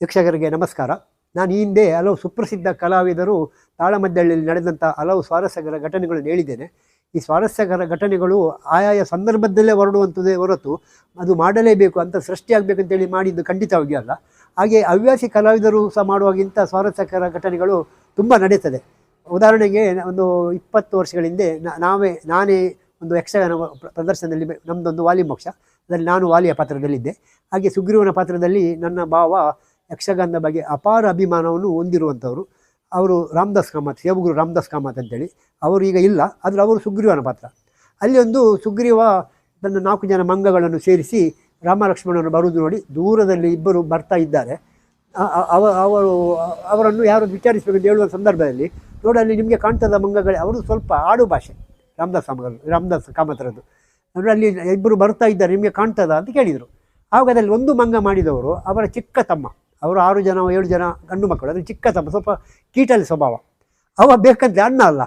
ವೀಕ್ಷಕರಿಗೆ ನಮಸ್ಕಾರ. ನಾನು ಈ ಹಿಂದೆ ಹಲವು ಸುಪ್ರಸಿದ್ಧ ಕಲಾವಿದರು ತಾಳಮದ್ದಳೆಯಲ್ಲಿ ನಡೆದಂಥ ಹಲವು ಸ್ವಾರಸ್ಯಕರ ಘಟನೆಗಳನ್ನು ಹೇಳಿದ್ದೇನೆ. ಈ ಸ್ವಾರಸ್ಯಕರ ಘಟನೆಗಳು ಆಯಾಯ ಸಂದರ್ಭದಲ್ಲೇ ಹೊರಡುವಂಥದ್ದೇ ಹೊರತು ಅದು ಮಾಡಲೇಬೇಕು ಅಂತ ಸೃಷ್ಟಿಯಾಗಬೇಕಂತೇಳಿ ಮಾಡಿದ್ದು ಖಂಡಿತವಾಗಿ ಅಲ್ಲ. ಹಾಗೆ ಹವ್ಯಾಸಿ ಕಲಾವಿದರು ಸಹ ಮಾಡುವಾಗಿಂಥ ಸ್ವಾರಸ್ಯಕರ ಘಟನೆಗಳು ತುಂಬ ನಡೀತದೆ. ಉದಾಹರಣೆಗೆ ಒಂದು 20 ವರ್ಷಗಳ ಹಿಂದೆ ನಾನೇ ಒಂದು ಯಕ್ಷಗಾನ ಪ್ರದರ್ಶನದಲ್ಲಿ ನಮ್ಮದೊಂದು ವಾಲಿ ಮೋಕ್ಷ, ಅದರಲ್ಲಿ ನಾನು ವಾಲಿಯ ಪಾತ್ರದಲ್ಲಿದ್ದೆ. ಹಾಗೆ ಸುಗ್ರೀವನ ಪಾತ್ರದಲ್ಲಿ ನನ್ನ ಭಾವ ಯಕ್ಷಗಾನದ ಬಗ್ಗೆ ಅಪಾರ ಅಭಿಮಾನವನ್ನು ಹೊಂದಿರುವಂಥವ್ರು. ಅವರು ರಾಮದಾಸ್ ಕಾಮತ್, ಶಿವಗುರು ರಾಮದಾಸ್ ಕಾಮತ್ ಅಂತೇಳಿ. ಅವರು ಈಗ ಇಲ್ಲ, ಆದರೆ ಅವರು ಸುಗ್ರೀವನ ಪಾತ್ರ. ಅಲ್ಲಿ ಒಂದು ಸುಗ್ರೀವ ತನ್ನ 4 ಜನ ಮಂಗಗಳನ್ನು ಸೇರಿಸಿ ರಾಮ ಲಕ್ಷ್ಮಣನು ಬರುವುದು ನೋಡಿ ದೂರದಲ್ಲಿ ಇಬ್ಬರು ಬರ್ತಾ ಇದ್ದಾರೆ. ಅವರನ್ನು ಯಾರು ವಿಚಾರಿಸಬೇಕಂತ ಹೇಳುವ ಸಂದರ್ಭದಲ್ಲಿ ನೋಡಲ್ಲಿ ನಿಮಗೆ ಕಾಣ್ತದ ಮಂಗಗಳೇ, ಅವರು ಸ್ವಲ್ಪ ಆಡು ಭಾಷೆ ರಾಮದಾಸ್ ಕಾಮತ್ರದ್ದು. ಅಂದರೆ ಅಲ್ಲಿ ಇಬ್ಬರು ಬರ್ತಾ ಇದ್ದಾರೆ, ನಿಮಗೆ ಕಾಣ್ತದ ಅಂತ ಕೇಳಿದರು. ಆವಾಗ ಅದರಲ್ಲಿ ಒಂದು ಮಂಗ ಮಾಡಿದವರು ಅವರ ಚಿಕ್ಕ ತಮ್ಮ. ಅವರು 6 ಜನ 7 ಜನ ಗಂಡು ಮಕ್ಕಳು, ಅದ್ರ ಚಿಕ್ಕ ತಮ್ಮ, ಸ್ವಲ್ಪ ಕೀಟಲಿ ಸ್ವಭಾವ. ಅವ ಬೇಕಂತೆ ಅಣ್ಣ ಅಲ್ಲ,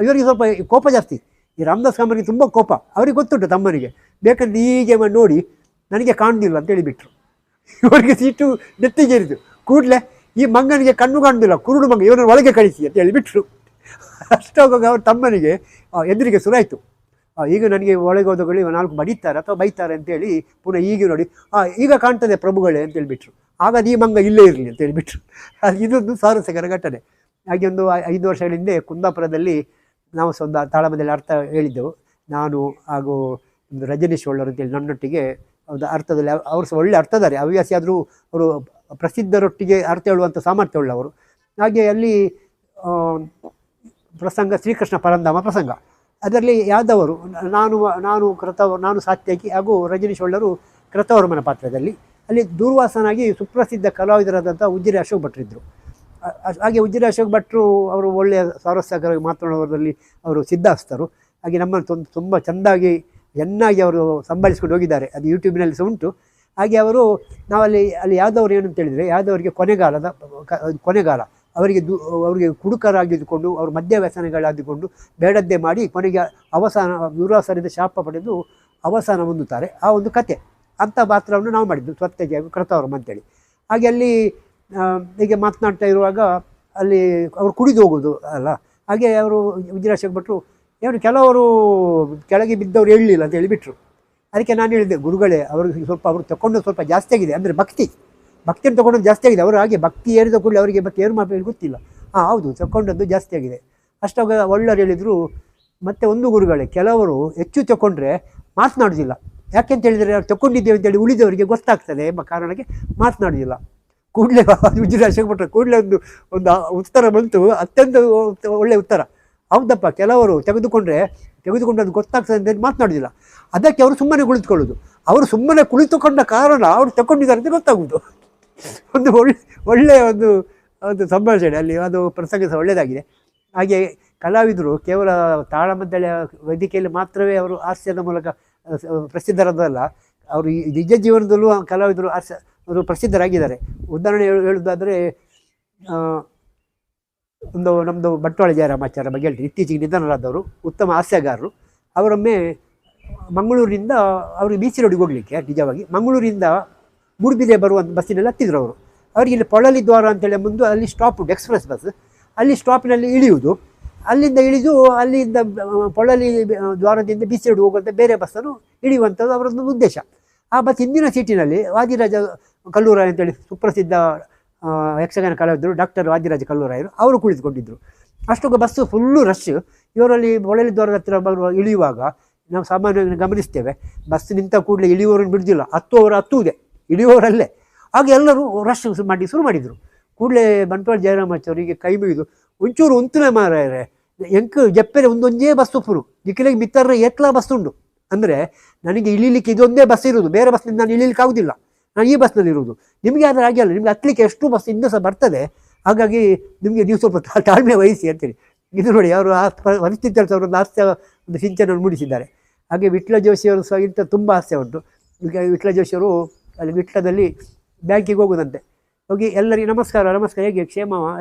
ಇವರಿಗೆ ಸ್ವಲ್ಪ ಕೋಪ ಜಾಸ್ತಿ. ಈ ರಾಮದಾಸ್ ಕಾಮರಿಗೆ ತುಂಬ ಕೋಪ. ಅವ್ರಿಗೆ ಗೊತ್ತುಂಟು ತಮ್ಮನಿಗೆ, ಬೇಕಂತ ಹೀಗೆ ನೋಡಿ ನನಗೆ ಕಾಣುದಿಲ್ಲ ಅಂತ ಹೇಳಿಬಿಟ್ರು. ಇವರಿಗೆ ಸೀಟು ನೆತ್ತಿಗೇರಿತು. ಕೂಡಲೇ ಈ ಮಂಗನಿಗೆ ಕಣ್ಣು ಕಾಣುದಿಲ್ಲ, ಕುರುಡು ಮಂಗ, ಇವರನ್ನು ಒಳಗೆ ಕಳಿಸಿ ಅಂತ ಹೇಳಿಬಿಟ್ರು. ಅಷ್ಟಾಗುವಾಗ ಅವ್ರ ತಮ್ಮನಿಗೆ ಎದುರಿಗೆ ಸುರಾಯಿತು. ಈಗ ನನಗೆ ಒಳಗೆ ಹೋದಗಳು 4 ಬಡಿತಾರೆ ಅಥವಾ ಬೈತಾರೆ ಅಂತೇಳಿ ಪುನಃ ಈಗ ನೋಡಿ ಈಗ ಕಾಣ್ತದೆ ಪ್ರಭುಗಳೇ ಅಂತ ಹೇಳಿಬಿಟ್ರು. ಆಗ ಈ ಮಂಗ ಇಲ್ಲೇ ಇರಲಿ ಅಂತ ಹೇಳಿಬಿಟ್ರು. ಇದೊಂದು ಸ್ವಾರಸ್ಯಕರ ಘಟನೆ. ಹಾಗೆ ಒಂದು 5 ವರ್ಷಗಳ ಹಿಂದೆ ಕುಂದಾಪುರದಲ್ಲಿ ನಾವು ಸ್ವಲ್ಪ ತಾಳಮದ್ದಲೆ ಅರ್ಥ ಹೇಳಿದ್ದೆವು. ನಾನು ಹಾಗೂ ಒಂದು ರಜನೀಶ್ ಒಳ್ಳರು ಅಂತೇಳಿ ನನ್ನೊಟ್ಟಿಗೆ ಒಂದು ಅರ್ಥದಲ್ಲಿ ಅವರು ಸಹ ಒಳ್ಳೆ ಅರ್ಥಧಾರೆ, ಹವ್ಯಾಸಿ ಆದರೂ ಅವರು ಪ್ರಸಿದ್ಧರೊಟ್ಟಿಗೆ ಅರ್ಥ ಹೇಳುವಂಥ ಸಾಮರ್ಥ್ಯ ಉಳ್ಳವರು. ಹಾಗೆ ಅಲ್ಲಿ ಪ್ರಸಂಗ ಶ್ರೀಕೃಷ್ಣ ಪರಂಧಾಮ ಪ್ರಸಂಗ. ಅದರಲ್ಲಿ ಯಾದವರು ನಾನು ಸಾತ್ಯಕಿ ಹಾಗೂ ರಜನೀಶ್ ಒಳ್ಳರು ಕೃತವರ್ಮನ ಪಾತ್ರದಲ್ಲಿ. ಅಲ್ಲಿ ದೂರ್ವಾಸನಾಗಿ ಸುಪ್ರಸಿದ್ಧ ಕಲಾವಿದರಾದಂಥ ಉಜಿರೆ ಅಶೋಕ್ ಭಟ್ರಿದ್ದರು. ಹಾಗೆ ಉಜಿರೆ ಅಶೋಕ್ ಭಟ್ರು ಅವರು ಒಳ್ಳೆಯ ಸ್ವಾರಸ್ಯಕರವಾಗಿ ಮಾತನಾಡುವುದರಲ್ಲಿ ಅವರು ಸಿದ್ಧಾಸ್ತರು. ಹಾಗೆ ನಮ್ಮನ್ನು ತುಂಬ ಚೆನ್ನಾಗಿ ಅವರು ಸಂಭಾಳಿಸ್ಕೊಂಡು ಹೋಗಿದ್ದಾರೆ. ಅದು ಯೂಟ್ಯೂಬ್ನಲ್ಲಿ ಸಹ ಉಂಟು. ಹಾಗೆ ಅವರು ಅಲ್ಲಿ ಯಾದವರು ಏನು ಅಂತ ಹೇಳಿದರೆ, ಯಾದವರಿಗೆ ಕೊನೆಗಾಲ ಅವರಿಗೆ ಕುಡುಕರಾಗಿದ್ದುಕೊಂಡು ಅವರು ಮದ್ಯವ್ಯಸನಗಳಾಗಿಕೊಂಡು ಬೇಡದ್ದೇ ಮಾಡಿ ಕೊನೆಗೆ ಅವಸಾನ ದುರ್ವಾಸರಿಂದ ಶಾಪ ಪಡೆದು ಅವಸಾನ ಹೊಂದುತ್ತಾರೆ. ಆ ಒಂದು ಕತೆ ಅಂಥ ಪಾತ್ರವನ್ನು ನಾವು ಮಾಡಿದ್ದು ಸ್ವತ್ತೆಗೆ ಹಾಗೂ ಕೃತವರ್ಮ ಅಂತೇಳಿ. ಹಾಗೆ ಅಲ್ಲಿ ಹೀಗೆ ಮಾತನಾಡ್ತಾ ಇರುವಾಗ ಅಲ್ಲಿ ಅವರು ಕುಡಿದು ಹೋಗೋದು ಅಲ್ಲ. ಹಾಗೆ ಅವರು ವಿಜಯರಾಜ್ ಭಟ್ರು ಕೆಲವರು ಕೆಳಗೆ ಬಿದ್ದವರು ಹೇಳಲಿಲ್ಲ ಅಂತ ಹೇಳಿಬಿಟ್ರು. ಅದಕ್ಕೆ ನಾನು ಹೇಳಿದೆ, ಗುರುಗಳೇ ಅವ್ರಿಗೆ ಅವರು ತಗೊಂಡು ಸ್ವಲ್ಪ ಜಾಸ್ತಿ ಆಗಿದೆ, ಅಂದರೆ ಭಕ್ತಿಯನ್ನು ತೊಗೊಂಡದ್ದು ಜಾಸ್ತಿ ಆಗಿದೆ. ಅವರು ಹಾಗೆ ಭಕ್ತಿ ಏರಿದ ಕೂಡಲೇ ಅವರಿಗೆ ಮತ್ತೆ ಏನು ಮಾಡಬೇಕು ಗೊತ್ತಿಲ್ಲ. ಹೌದು, ತಗೊಂಡದ್ದು ಜಾಸ್ತಿ ಆಗಿದೆ. ಅಷ್ಟಾಗ ಒಳ್ಳೆಯವರು ಹೇಳಿದರು. ಮತ್ತು ಒಂದು ಗುರುಗಳೇ, ಕೆಲವರು ಹೆಚ್ಚು ತಗೊಂಡ್ರೆ ಮಾತನಾಡೋದಿಲ್ಲ. ಯಾಕೆಂತ ಹೇಳಿದರೆ ಅವ್ರು ತಗೊಂಡಿದ್ದೇವೆ ಅಂತೇಳಿ ಉಳಿದವರಿಗೆ ಗೊತ್ತಾಗ್ತದೆ ಎಂಬ ಕಾರಣಕ್ಕೆ ಮಾತನಾಡೋದಿಲ್ಲ. ಕೂಡಲೇ ವಿಜಯರಾಜ್ ಭಟ್ರು ಕೂಡಲೇ ಒಂದು ಉತ್ತರ ಬಂತು, ಅತ್ಯಂತ ಒಳ್ಳೆಯ ಉತ್ತರ. ಹೌದಪ್ಪ, ಕೆಲವರು ತೆಗೆದುಕೊಂಡು ಅದು ಗೊತ್ತಾಗ್ತದೆ ಅಂತೇಳಿ ಮಾತನಾಡೋದಿಲ್ಲ. ಅದಕ್ಕೆ ಅವರು ಸುಮ್ಮನೆ ಕುಳಿತುಕೊಳ್ಳೋದು. ಅವರು ಸುಮ್ಮನೆ ಕುಳಿತುಕೊಂಡ ಕಾರಣ ಅವರು ತಗೊಂಡಿದ್ದಾರೆ ಅಂತ ಗೊತ್ತಾಗುವುದು. ಒಂದು ಒಳ್ಳೆಯ ಒಂದು ಸಂಭಾಷಣೆ ಅಲ್ಲಿ, ಅದು ಪ್ರಸಂಗ ಸಹ ಒಳ್ಳೆಯದಾಗಿದೆ. ಹಾಗೆ ಕಲಾವಿದರು ಕೇವಲ ತಾಳಮದ್ದಳೆ ವೇದಿಕೆಯಲ್ಲಿ ಮಾತ್ರವೇ ಅವರು ಹಾಸ್ಯದ ಮೂಲಕ ಪ್ರಸಿದ್ಧರಾದಲ್ಲ, ಅವರು ನಿಜ ಜೀವನದಲ್ಲೂ ಕಲಾವಿದರು ಅವರು ಪ್ರಸಿದ್ಧರಾಗಿದ್ದಾರೆ. ಉದಾಹರಣೆ ಹೇಳೋದಾದರೆ, ನಮ್ಮದು ಬಂಟ್ವಾಳ ಜಯರಾಮಾಚಾರ್ಯ ಬಗ್ಗೆ ಹೇಳ್ತೀವಿ. ಇತ್ತೀಚೆಗೆ ನಿಧನರಾದವರು, ಉತ್ತಮ ಹಾಸ್ಯಗಾರರು. ಅವರೊಮ್ಮೆ ಮಂಗಳೂರಿನಿಂದ ಅವರು ಬೀಚ್ ರೋಡಿಗೆ ಹೋಗಲಿಕ್ಕೆ ನಿಜವಾಗಿ ಮಂಗಳೂರಿಂದ ಮೂಡುಬಿದಿರೆ ಬರುವಂಥ ಬಸ್ಸಿನಲ್ಲಿ ಹತ್ತಿದ್ರು ಅವರು. ಅವರಿಗೆ ಇಲ್ಲಿ ಪೊಳಲಿ ದ್ವಾರ ಅಂತೇಳಿ ಮುಂದೆ ಅಲ್ಲಿ ಸ್ಟಾಪ್ ಉಂಟು, ಎಕ್ಸ್ಪ್ರೆಸ್ ಬಸ್. ಅಲ್ಲಿ ಸ್ಟಾಪಿನಲ್ಲಿ ಇಳಿಯುವುದು, ಅಲ್ಲಿಂದ ಇಳಿದು ಅಲ್ಲಿಂದ ಪೊಳಲಿ ದ್ವಾರದಿಂದ ಬೀಚ್ ರೋಡ್ ಹೋಗುವಂಥ ಬೇರೆ ಬಸ್ಸನ್ನು ಇಳಿಯುವಂಥದ್ದು ಅವರೊಂದು ಉದ್ದೇಶ. ಆ ಬಸ್ ಹಿಂದಿನ ಸೀಟಿನಲ್ಲಿ ವಾದಿರಾಜ ಕಲ್ಲೂರಾಯ ಅಂತೇಳಿ ಸುಪ್ರಸಿದ್ಧ ಯಕ್ಷಗಾನ ಕಲಾವಿದರು ಡಾಕ್ಟರ್ ವಾದಿರಾಜ ಕಲ್ಲೂರಾಯರು ಅವರು ಕುಳಿತುಕೊಂಡಿದ್ದರು. ಅಷ್ಟೊಂದು ಬಸ್ಸು ಫುಲ್ಲು ರಶ್. ಇವರಲ್ಲಿ ಪೊಳಲಿ ದ್ವಾರದ ಹತ್ತಿರ ಇಳಿಯುವಾಗ ನಾವು ಸಾಮಾನ್ಯವಾಗಿ ಗಮನಿಸ್ತೇವೆ, ಬಸ್ ನಿಂತ ಕೂಡಲೇ ಇಳಿಯುವವರನ್ನು ಬಿಡುವುದಿಲ್ಲ, ಹತ್ತುವುದೇ, ಇಳಿಯುವವರಲ್ಲೇ. ಹಾಗೆ ಎಲ್ಲರೂ ರಶ್ ಶುರು ಮಾಡಿದರು. ಕೂಡಲೇ ಬಂಟ್ವಾಳ ಜಯರಾಮಾಚಾರ್ಯರಿಗೆ ಕೈ ಮುಗಿದು, ಒಂಚೂರು ಉಂತುನೆ ಮಾರಾಯರೆ, ಜಪ್ಪೆರೆ ಒಂದೊಂದೇ ಬಸ್ ಉಪ್ಪುರು ದಿಕ್ಕಿಲೆಗೆ ಮಿತ್ತರ್ರೆ ಏತ್ಲಾ ಬಸ್ ಉಂಡು. ಅಂದರೆ ನನಗೆ ಇಳಿಲಿಕ್ಕೆ ಇದೊಂದೇ ಬಸ್ ಇರೋದು, ಬೇರೆ ಬಸ್ನಿಂದ ನಾನು ಇಳಿಲಿಕ್ಕೆ ಆಗೋದಿಲ್ಲ, ನಾನು ಈ ಬಸ್ನಲ್ಲಿ ಇರೋದು. ನಿಮಗೆ ಆದರೆ ಹಾಗೆ ಅಲ್ಲ, ನಿಮಗೆ ಹತ್ತಲಿಕ್ಕೆ ಎಷ್ಟು ಬಸ್ ಇನ್ನೂ ಸಹ ಬರ್ತದೆ. ಹಾಗಾಗಿ ನೀವು ಸ್ವಲ್ಪ ತಾಳ್ಮೆ ವಹಿಸಿ ಅಂತೇಳಿ. ಇದು ನೋಡಿ, ಅವರು ಆ ಪರಿಸ್ಥಿತಿಯಲ್ಲಿ ಅವರೊಂದು ಹಾಸ್ಯ ಒಂದು ಸಿಂಚನವನ್ನು ಮೂಡಿಸಿದ್ದಾರೆ. ಹಾಗೆ ವಿಟ್ಲ ಜೋಶಿಯವರು ಸಹ ಇಂಥ ತುಂಬ ಹಾಸ್ಯ ಉಂಟು. ಈಗ ವಿಟ್ಲ ಜೋಶಿಯವರು ಅಲ್ಲಿ ವಿಟ್ಲದಲ್ಲಿ ಬ್ಯಾಂಕಿಗೆ ಹೋಗೋದಂತೆ. ಹೋಗಿ ಎಲ್ಲರಿಗೆ ನಮಸ್ಕಾರ, ಹೇಗೆ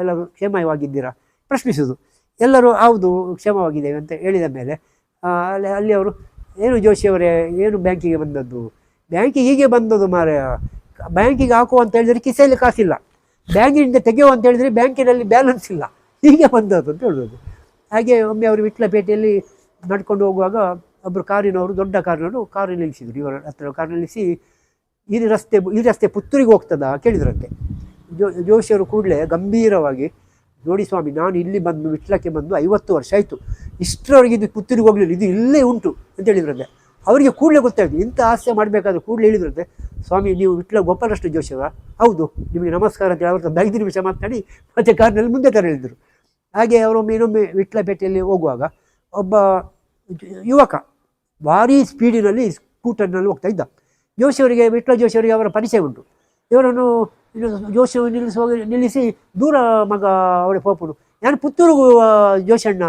ಎಲ್ಲರೂ ಕ್ಷೇಮವಾಗಿದ್ದೀರಾ ಪ್ರಶ್ನಿಸೋದು. ಎಲ್ಲರೂ ಹೌದು ಕ್ಷೇಮವಾಗಿದ್ದೇವೆ ಅಂತ ಹೇಳಿದ ಮೇಲೆ ಅಲ್ಲಿ ಅವರು, ಏನು ಜೋಶಿಯವರೇ, ಏನು ಬ್ಯಾಂಕಿಗೆ ಬಂದದ್ದು? ಬ್ಯಾಂಕಿಗೆ ಹೀಗೆ ಬಂದದ್ದು ಮಾರಾಯ, ಬ್ಯಾಂಕಿಗೆ ಹಾಕುವ ಅಂತ ಹೇಳಿದರೆ ಕಿಸೆಯಲ್ಲಿ ಕಾಸಿಲ್ಲ, ಬ್ಯಾಂಕಿನಿಂದ ತೆಗೆಯುವ ಅಂತ ಹೇಳಿದರೆ ಬ್ಯಾಂಕಿನಲ್ಲಿ ಬ್ಯಾಲೆನ್ಸ್ ಇಲ್ಲ, ಹೀಗೆ ಬಂದದ್ದು ಅಂತ ಹೇಳೋದು. ಹಾಗೆ ಒಮ್ಮೆ ಅವರು ವಿಟ್ಲಪೇಟೆಯಲ್ಲಿ ನಡ್ಕೊಂಡು ಹೋಗುವಾಗ ಒಬ್ಬರು ಕಾರಿನವರು, ದೊಡ್ಡ ಕಾರಿನವರು ಕಾರು ನಿಲ್ಲಿಸಿದ್ರು, ಇವರ ಹತ್ರ ಕಾರು ನಿಲ್ಲಿಸಿ, ಈ ರಸ್ತೆ ಪುತ್ತೂರಿಗೆ ಹೋಗ್ತದಾ ಕೇಳಿದ್ರಂತೆ. ಜೋಶಿಯವರು ಕೂಡಲೇ ಗಂಭೀರವಾಗಿ, ನೋಡಿ ಸ್ವಾಮಿ, ನಾನು ಇಲ್ಲಿ ಬಂದು ವಿಟ್ಲಕ್ಕೆ ಬಂದು 50 ವರ್ಷ ಆಯಿತು, ಇಷ್ಟರವರೆಗೆ ಇದು ಪುತ್ತೂರಿಗೆ ಹೋಗಲಿಲ್ಲ, ಇದು ಇಲ್ಲೇ ಉಂಟು ಅಂತ ಹೇಳಿದ್ರಂತೆ. ಅವರಿಗೆ ಕೂಡಲೇ ಗೊತ್ತಾಯಿತು, ಇಂಥ ಹಾಸ್ಯ ಮಾಡಬೇಕಾದ್ರೆ ಕೂಡಲೇ ಹೇಳಿದ್ರಂತೆ, ಸ್ವಾಮಿ ನೀವು ವಿಟ್ಲ ಗೋಪಾಲಕೃಷ್ಣ ಜೋಶಿಯವರ? ಹೌದು, ನಿಮಗೆ ನಮಸ್ಕಾರ ಅಂತೇಳಿ ಅವ್ರ 5 ನಿಮಿಷ ಮಾತಾಡಿ ಮತ್ತೆ ಕಾರಿನಲ್ಲಿ ಮುಂದೆ ಹೇಳಿದರು. ಹಾಗೆ ಅವರೊಮ್ಮೆ ಇನ್ನೊಮ್ಮೆ ವಿಟ್ಲಪೇಟೆಯಲ್ಲಿ ಹೋಗುವಾಗ ಒಬ್ಬ ಯುವಕ ಭಾರೀ ಸ್ಪೀಡಿನಲ್ಲಿ ಸ್ಕೂಟರ್ನಲ್ಲಿ ಹೋಗ್ತಾ ಇದ್ದ. ಜೋಶಿಯವರಿಗೆ, ವಿಟ್ಲ ಜೋಶಿಯವರಿಗೆ ಅವರ ಪರಿಚಯ ಉಂಟು. ಇವರನ್ನು ಜೋಶಿಯವರು ನಿಲ್ಲಿಸಿ, ದೂರ ಮಗ ಅವಳ ಪೋಪುನು, ನಾನು ಪುತ್ತೂರು ಜೋಶಣ್ಣ,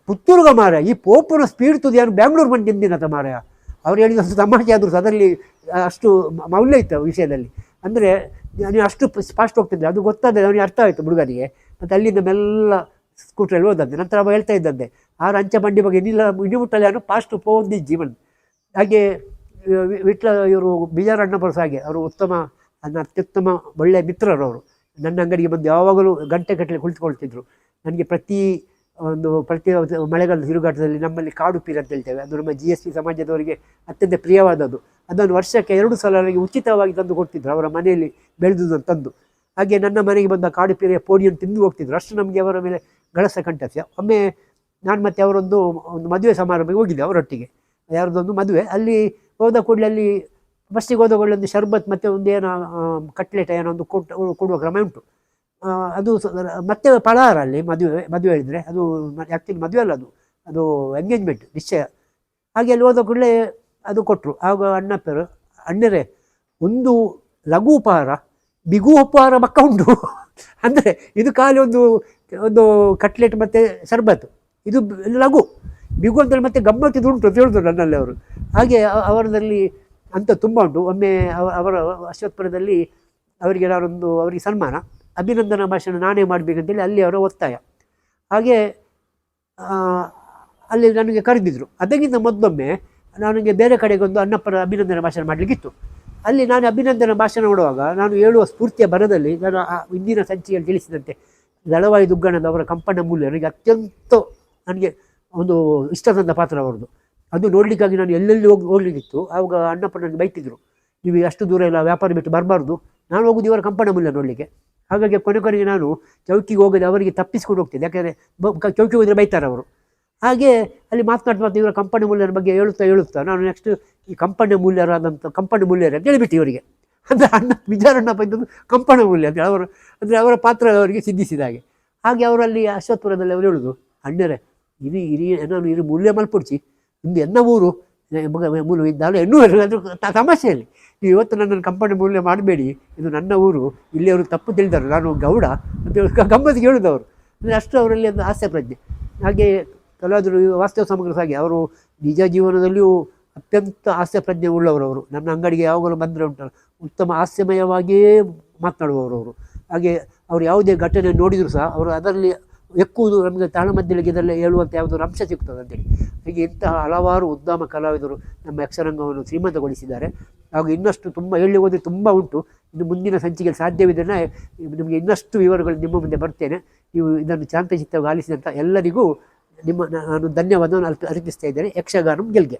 ಪುತ್ತೂರುಗ ಮಾರ, ಈ ಪೋಪುನ ಸ್ಪೀಡ್ ತುದಿ ಯಾರು ಬ್ಯಾಂಗ್ಳೂರು ಬಂದು ನಿಂದಿನತ ಮಾರಾಯ. ಅವ್ರು ಹೇಳಿದಷ್ಟು ತಮಾಷೆ ಆದರೂ ಅದರಲ್ಲಿ ಅಷ್ಟು ಮೌಲ್ಯ ಇತ್ತು ವಿಷಯದಲ್ಲಿ. ಅಂದರೆ ನೀವು ಅಷ್ಟು ಫಾಸ್ಟ್ ಹೋಗ್ತಿದ್ದೆ, ಅದು ಗೊತ್ತಾದರೆ ಅವನಿಗೆ ಅರ್ಥ ಆಯಿತು ಹುಡುಗನಿಗೆ. ಮತ್ತು ಅಲ್ಲಿಂದ ಮೆಲ್ಲ ಸ್ಕೂಟ್ರಲ್ಲಿ ಹೋದಂತೆ. ನಂತರ ಅವ ಹೇಳ್ತಾ ಇದ್ದಂತೆ, ಆರು ಅಂಚೆ ಬಂಡಿ ಬಗ್ಗೆ ಇನಿಮುಟ್ಟಲ್ಲಿ ನಾನು ಫಾಸ್ಟ್ ಪೋಂದಿ ಜೀವನ. ಹಾಗೆ ವಿಟ್ಲ ಇವರು ಬಿಜಾರಣ್ಣಪ್ಪರು ಸಹ ಹಾಗೆ, ಅವರು ನನ್ನ ಅತ್ಯುತ್ತಮ ಒಳ್ಳೆಯ ಮಿತ್ರರು. ಅವರು ನನ್ನ ಅಂಗಡಿಗೆ ಬಂದು ಯಾವಾಗಲೂ ಗಂಟೆಗಟ್ಟಲೆ ಕುಳಿತುಕೊಳ್ತಿದ್ರು. ನನಗೆ ಪ್ರತಿ ಮಳೆಗಾಲದ ತಿರುಗಾಟದಲ್ಲಿ ನಮ್ಮಲ್ಲಿ ಕಾಡು ಪೀರ್ ಅಂತ ಹೇಳ್ತೇವೆ, ಅದು ನಮ್ಮ GSP ಸಮಾಜದವರಿಗೆ ಅತ್ಯಂತ ಪ್ರಿಯವಾದದ್ದು. ಅದನ್ನು ವರ್ಷಕ್ಕೆ 2 ಸಲ ನನಗೆ ಉಚಿತವಾಗಿ ತಂದು ಕೊಡ್ತಿದ್ರು, ಅವರ ಮನೆಯಲ್ಲಿ ಬೆಳೆದುದನ್ನು ತಂದು. ಹಾಗೆ ನನ್ನ ಮನೆಗೆ ಬಂದ ಕಾಡು ಪೀರೆಯ ಪೋಡಿಯನ್ನು ತಿಂದು ಹೋಗ್ತಿದ್ರು, ಅಷ್ಟು ನಮಗೆ ಅವರ ಮೇಲೆ ಗಳಸ ಕಂಠಸ್ಯ. ಒಮ್ಮೆ ನಾನು ಮತ್ತೆ ಅವರೊಂದು ಮದುವೆ ಸಮಾರಂಭಕ್ಕೆ ಹೋಗಿದ್ದೆ ಅವರೊಟ್ಟಿಗೆ, ಯಾರದೊಂದು ಮದುವೆ. ಅಲ್ಲಿ ಹೋದ ಕೂಡಲೇ ಅಲ್ಲಿ ಫಸ್ಟಿಗೆ ಹೋದ ಕೂಡಲೇ ಒಂದು ಶರ್ಬತ್ ಮತ್ತು ಒಂದು ಏನೋ ಕಟ್ಲೆಟ್ ಏನೋ ಒಂದು ಕೊಡುವ ಕ್ರಮ ಉಂಟು. ಅದು ಮತ್ತೆ ಫಳಾಹಾರ ಅಲ್ಲಿ ಮದುವೆ ಹೇಳಿದರೆ, ಅದು ಆ್ಯಕ್ಚುಲಿ ಮದುವೆ ಅಲ್ಲ, ಅದು ಎಂಗೇಜ್ಮೆಂಟ್, ನಿಶ್ಚಯ. ಹಾಗೆ ಅಲ್ಲಿ ಹೋದ ಕೂಡಲೇ ಅದು ಕೊಟ್ಟರು. ಆಗ ಅಣ್ಣರೇ ಒಂದು ಲಘು ಉಪಹಾರ, ಬಿಗು ಉಪಹಾರ ಪಕ್ಕ ಉಂಟು ಅಂದರೆ ಇದು ಖಾಲಿ ಒಂದು ಕಟ್ಲೆಟ್ ಮತ್ತು ಶರ್ಬತ್ತು, ಇದು ಲಘು, ಬಿಗು ಅಂತೇಳಿ ಮತ್ತೆ ಗಮ್ಮತ್ತಿದು ಉಂಟು ಅಂತ ಹೇಳಿದ್ರು ನನ್ನಲ್ಲಿ ಅವರು. ಹಾಗೆ ಅವರದಲ್ಲಿ ಅಂತ ತುಂಬ ಉಂಟು. ಒಮ್ಮೆ ಅವರ ಅಶ್ವತ್ಥಪುರದಲ್ಲಿ ಅವರಿಗೆ ಸನ್ಮಾನ, ಅಭಿನಂದನಾ ಭಾಷಣ ನಾನೇ ಮಾಡಬೇಕಂತೇಳಿ ಅಲ್ಲಿ ಅವರ ಒತ್ತಾಯ. ಹಾಗೆ ಅಲ್ಲಿ ನನಗೆ ಕರೆದಿದ್ರು. ಅದಕ್ಕಿಂತ ಮೊದಲೊಮ್ಮೆ ನನಗೆ ಬೇರೆ ಕಡೆಗೊಂದು ಅಣ್ಣಪ್ಪನ ಅಭಿನಂದನಾ ಭಾಷಣ ಮಾಡಲಿಕ್ಕಿತ್ತು. ಅಲ್ಲಿ ನಾನು ಅಭಿನಂದನಾ ಭಾಷಣ ನೋಡುವಾಗ ನಾನು ಹೇಳುವ ಸ್ಫೂರ್ತಿಯ ಬರದಲ್ಲಿ ನಾನು ಇಂದಿನ ಸಂಚಿಕೆಯಲ್ಲಿ ತಿಳಿಸಿದಂತೆ ದಳವಾಯಿ ದುಗ್ಗಣ್ಣನವರ ಕಂಪನ ಮೂಲ್ಯ ನನಗೆ ಅತ್ಯಂತ ನನಗೆ ಒಂದು ಇಷ್ಟದಂಥ ಪಾತ್ರ ಅವರದು. ಅದು ನೋಡಲಿಕ್ಕಾಗಿ ನಾನು ಎಲ್ಲೆಲ್ಲಿ ಹೋಗ್ಲಿಕ್ಕಿತ್ತು. ಆವಾಗ ಅಣ್ಣಪ್ಪ ನನಗೆ ಬೈತಿದ್ರು, ನೀವು ಅಷ್ಟು ದೂರ ಎಲ್ಲ ವ್ಯಾಪಾರ ಬಿಟ್ಟು ಬರಬಾರ್ದು, ನಾನು ಹೋಗೋದು ಇವರ ಕಂಪನ ಮೂಲ್ಯ ನೋಡಲಿಕ್ಕೆ. ಹಾಗಾಗಿ ಕೊನೆಗೆ ನಾನು ಚೌಕಿಗೆ ಹೋಗೋದು ಅವರಿಗೆ ತಪ್ಪಿಸ್ಕೊಂಡು ಹೋಗ್ತಿದ್ದೆ, ಯಾಕೆಂದರೆ ಚೌಕಿಗೆ ಹೋದರೆ ಬೈತಾರೆ ಅವರು. ಹಾಗೆ ಅಲ್ಲಿ ಮಾತನಾಡ್ತಾ ಇವರ ಕಂಪನಿ ಮೂಲ್ಯರ ಬಗ್ಗೆ ಹೇಳುತ್ತಾ ನಾನು ನೆಕ್ಸ್ಟ್ ಈ ಕಂಪನಿ ಮೂಲ್ಯರಾದಂಥ ಕಂಪನಿ ಮೂಲ್ಯರು ಅಂತ ಹೇಳಿಬಿಟ್ಟು ಇವರಿಗೆ. ಅಂದರೆ ವಿಜಾರಣ್ಣಪ್ಪ ಇದ್ದದ್ದು ಕಂಪನಿ ಮೂಲ್ಯ ಅಂತ ಅವರ ಪಾತ್ರ ಅವರಿಗೆ ಸಿದ್ಧಿಸಿದ ಹಾಗೆ ಅವರಲ್ಲಿ ಅಶ್ವತ್ಥಪುರದಲ್ಲಿ ಅವರು ಹೇಳೋದು, ಅಣ್ಣರೇ ನಾನು ಇರು ಮೂಲ್ಯ ಮಲ್ಪೊಡ್ಚಿ ನಿಮ್ದು ಎನ್ನ ಊರು ಮೂಲ ಇದ್ದಾಳೆ ಎನ್ನೂ ಅದು ತಮಾಷೆಯಲ್ಲಿ ನೀವು ಇವತ್ತು ನನ್ನನ್ನು ಕಂಪನಿ ಮೂಲ್ಯ ಮಾಡಬೇಡಿ, ಇದು ನನ್ನ ಊರು, ಇಲ್ಲಿ ಅವರು ತಪ್ಪು ತಿಳಿದಾರೆ, ನಾನು ಗೌಡ ಅಂತ ಗಮ್ಮತ್ತಿಗೆ ಹೇಳೋದವರು. ಅಂದರೆ ಅಷ್ಟು ಅವರಲ್ಲಿ ಒಂದು ಹಾಸ್ಯ ಪ್ರಜ್ಞೆ. ಹಾಗೆ ಕೆಲವಾದರೂ ವಾಸ್ತವ ಸಮಗ್ರ ಹಾಗೆ ಅವರು ನಿಜ ಜೀವನದಲ್ಲಿಯೂ ಅತ್ಯಂತ ಹಾಸ್ಯ ಪ್ರಜ್ಞೆ ಉಳ್ಳವರವರು. ನನ್ನ ಅಂಗಡಿಗೆ ಯಾವಾಗಲೂ ಬಂದರೆ ಉಂಟಲ್ಲ, ಉತ್ತಮ ಹಾಸ್ಯಮಯವಾಗಿಯೇ ಮಾತನಾಡುವವರು. ಹಾಗೆ ಅವರು ಯಾವುದೇ ಘಟನೆ ನೋಡಿದರೂ ಸಹ ಅವರು ಅದರಲ್ಲಿ ಎಕ್ಕುವುದು ನಮಗೆ ತಾಳಮದ್ದಳೆಗೆ ಇದೆಲ್ಲ ಹೇಳುವಂಥ ಯಾವುದಾದ್ರು ಅಂಶ ಸಿಗ್ತದೆ ಅಂತೇಳಿ. ಹೀಗೆ ಇಂತಹ ಹಲವಾರು ಉದ್ಯಮ ಕಲಾವಿದರು ನಮ್ಮ ಯಕ್ಷರಂಗವನ್ನು ಶ್ರೀಮಂತಗೊಳಿಸಿದ್ದಾರೆ. ಹಾಗೂ ಇನ್ನಷ್ಟು ತುಂಬ ಹೇಳಿ ಹೋದರೆ ತುಂಬ ಉಂಟು. ಇನ್ನು ಮುಂದಿನ ಸಂಚಿಕೆಯಲ್ಲಿ ಸಾಧ್ಯವಿದ್ದರೆ ನಿಮಗೆ ಇನ್ನಷ್ಟು ವಿವರಗಳು ನಿಮ್ಮ ಮುಂದೆ ಬರ್ತೇನೆ. ನೀವು ಇದನ್ನು ಶಾಂತಚಿತ್ತವಾಗಿ ಆಲಿಸಿದಂಥ ಎಲ್ಲರಿಗೂ ನಾನು ಧನ್ಯವಾದವನ್ನು ಅರ್ಪಿಸ್ತಾ ಇದ್ದೇನೆ. ಯಕ್ಷಗಾನಂ ಗೆಲ್ಗೆ.